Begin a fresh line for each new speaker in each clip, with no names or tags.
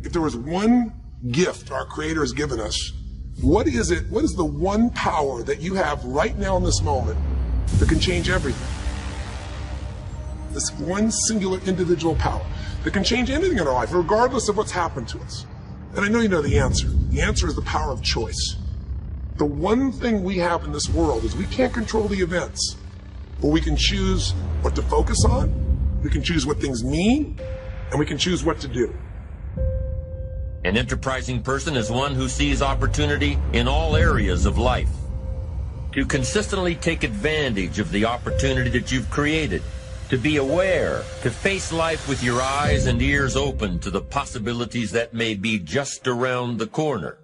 If there was one gift our Creator has given us, what is it? What is the one power that you have right now in this moment that can change everything? This one singular individual power that can change anything in our life, regardless of what's happened to us. And I know you know the answer. The answer is the power of choice. The one thing we have in this world is we can't control the events, but we can choose what to focus on, we can choose what things mean, and we can choose what to do.
An enterprising person is one who sees opportunity in all areas of life. To consistently take advantage of the opportunity that you've created, to be aware, to face life with your eyes and ears open to the possibilities that may be just around the corner.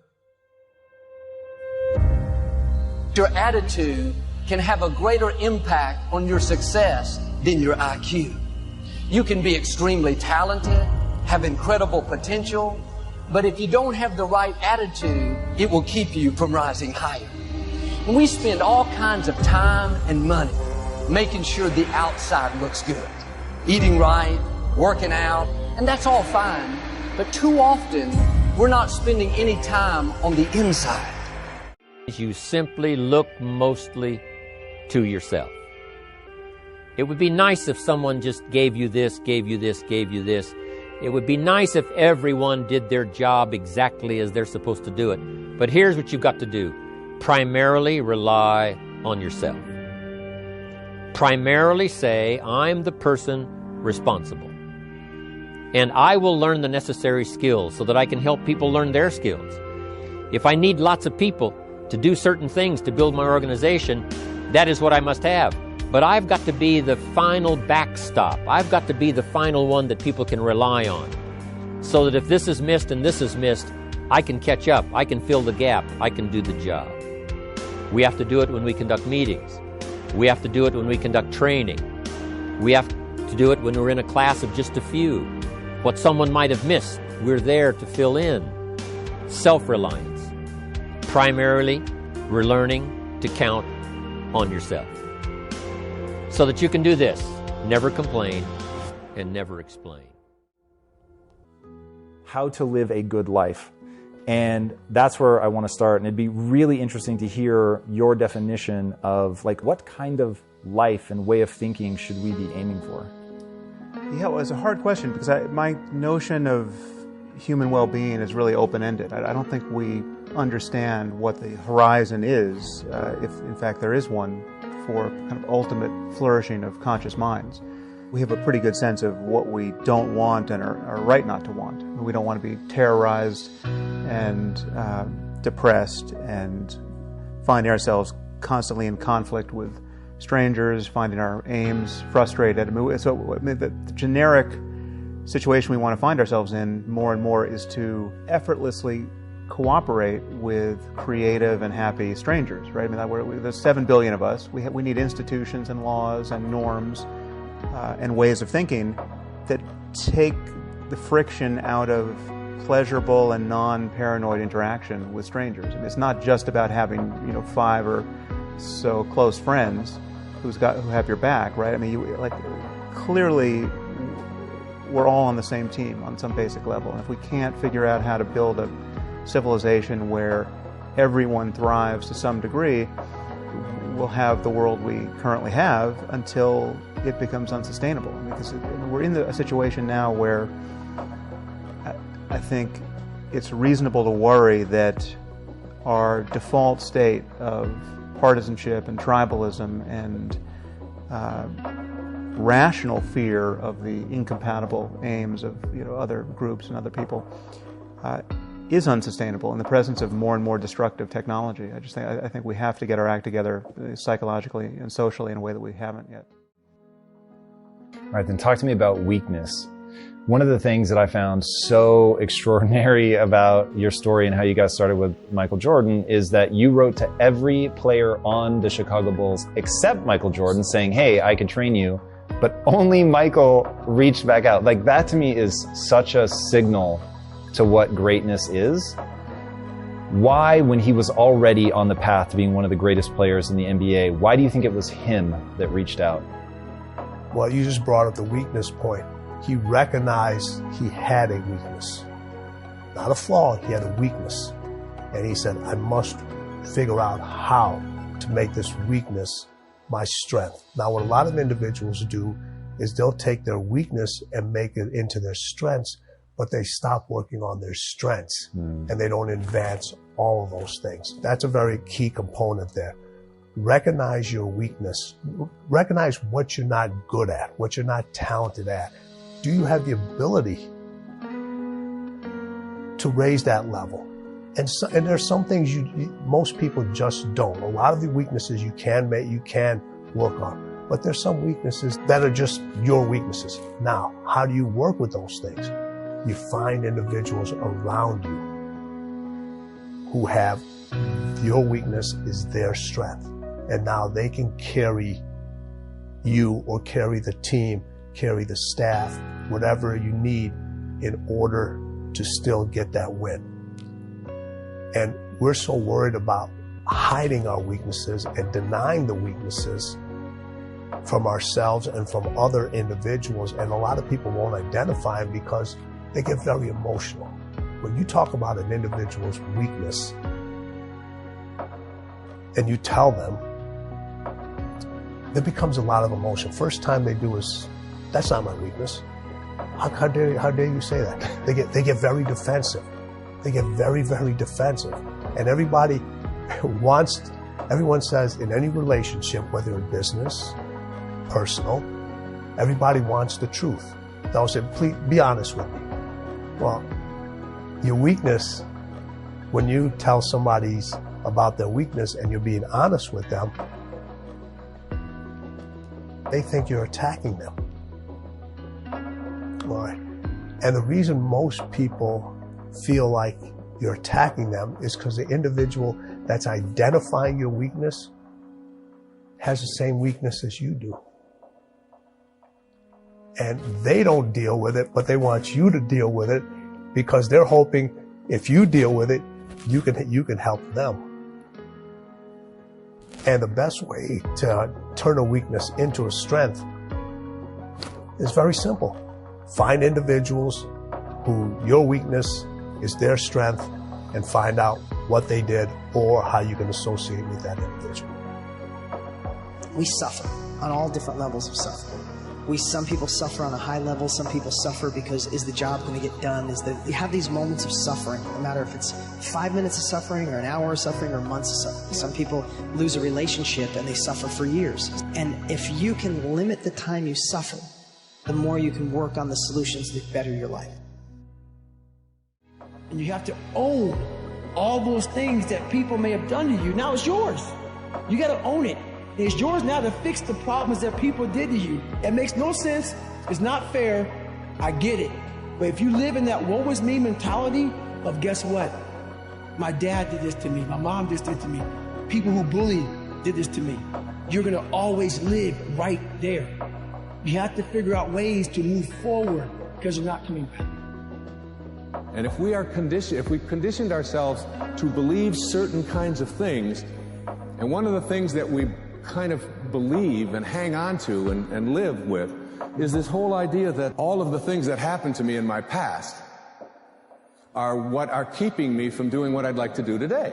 Your attitude can have a greater impact on your success than your IQ. You can be extremely talented, have incredible potential, but if you don't have the right attitude, it will keep you from rising higher. And we spend all kinds of time and money making sure the outside looks good. Eating right, working out, and that's all fine. But too often, we're not spending any time on the inside.
You simply look mostly to yourself. It would be nice if someone just gave you this, gave you this, gave you this. It would be nice if everyone did their job exactly as they're supposed to do it. But here's what you've got to do. Primarily rely on yourself. Primarily say, I'm the person responsible. And I will learn the necessary skills so that I can help people learn their skills. If I need lots of people to do certain things to build my organization, that is what I must have. But I've got to be the final backstop. I've got to be the final one that people can rely on. So that if this is missed and this is missed, I can catch up. I can fill the gap. I can do the job. We have to do it when we conduct meetings. We have to do it when we conduct training. We have to do it when we're in a class of just a few. What someone might have missed, we're there to fill in. Self-reliance. Primarily, we're learning to count on yourself. So that you can do this, never complain and never explain.
How to live a good life. And that's where I want to start. And it'd be really interesting to hear your definition of what kind of life and way of thinking should we be aiming for?
Yeah, well, it's a hard question because my notion of human well-being is really open-ended. I don't think we understand what the horizon is, if in fact there is one, for kind of ultimate flourishing of conscious minds. We have a pretty good sense of what we don't want and are right not to want. We don't want to be terrorized and depressed and finding ourselves constantly in conflict with strangers, finding our aims frustrated. The generic situation we want to find ourselves in more and more is to effortlessly cooperate with creative and happy strangers, right? There's 7 billion of us. We need institutions and laws and norms and ways of thinking that take the friction out of pleasurable and non-paranoid interaction with strangers. It's not just about having 5 or so close friends who have your back, right? Clearly we're all on the same team on some basic level, and if we can't figure out how to build a civilization where everyone thrives to some degree, we'll have the world we currently have until it becomes unsustainable. We're in a situation now where I think it's reasonable to worry that our default state of partisanship and tribalism and rational fear of the incompatible aims of other groups and other people is unsustainable in the presence of more and more destructive technology. I think we have to get our act together psychologically and socially in a way that we haven't yet.
All right, then talk to me about weakness. One of the things that I found so extraordinary about your story and how you got started with Michael Jordan is that you wrote to every player on the Chicago Bulls except Michael Jordan saying, hey, I can train you, but only Michael reached back out. That to me is such a signal to what greatness is. Why, when he was already on the path to being one of the greatest players in the NBA, why do you think it was him that reached out?
Well, you just brought up the weakness point. He recognized he had a weakness. not a flaw, he had a weakness. And he said, I must figure out how to make this weakness my strength. Now, what a lot of individuals do is they'll take their weakness and make it into their strengths, but they stop working on their strengths and they don't advance all of those things. That's a very key component there. Recognize your weakness. Recognize what you're not good at, what you're not talented at. Do you have the ability to raise that level? And there's some things most people just don't. A lot of the weaknesses you can work on, but there's some weaknesses that are just your weaknesses. Now, how do you work with those things? You find individuals around you who have your weakness is their strength. And now they can carry you or carry the team, carry the staff, whatever you need in order to still get that win. And we're so worried about hiding our weaknesses and denying the weaknesses from ourselves and from other individuals. And a lot of people won't identify them because they get very emotional. When you talk about an individual's weakness and you tell them, there becomes a lot of emotion. First time they do is, that's not my weakness. How dare you say that? They get very defensive. They get very, very defensive. And everyone says in any relationship, whether in business, personal, everybody wants the truth. They'll say, please be honest with me. Well, your weakness, when you tell somebody about their weakness and you're being honest with them, they think you're attacking them. All right. And the reason most people feel like you're attacking them is because the individual that's identifying your weakness has the same weakness as you do. And they don't deal with it, but they want you to deal with it because they're hoping if you deal with it, you can help them. And the best way to turn a weakness into a strength is very simple. Find individuals who your weakness is their strength and find out what they did or how you can associate with that individual.
We suffer on all different levels of suffering. Some people suffer on a high level, some people suffer because is the job going to get done? You have these moments of suffering, no matter if it's 5 minutes of suffering or an hour of suffering or months of suffering. Some people lose a relationship and they suffer for years. And if you can limit the time you suffer, the more you can work on the solutions that better your life.
And you have to own all those things that people may have done to you. Now it's yours. You got to own it. It's yours now to fix the problems that people did to you. It makes no sense. It's not fair. I get it. But if you live in that woe is me mentality of guess what? My dad did this to me. My mom did this to me. People who bullied did this to me. You're going to always live right there. You have to figure out ways to move forward because you're not coming back.
And if we conditioned ourselves to believe certain kinds of things, and one of the things that we kind of believe and hang on to and live with is this whole idea that all of the things that happened to me in my past are what are keeping me from doing what I'd like to do today.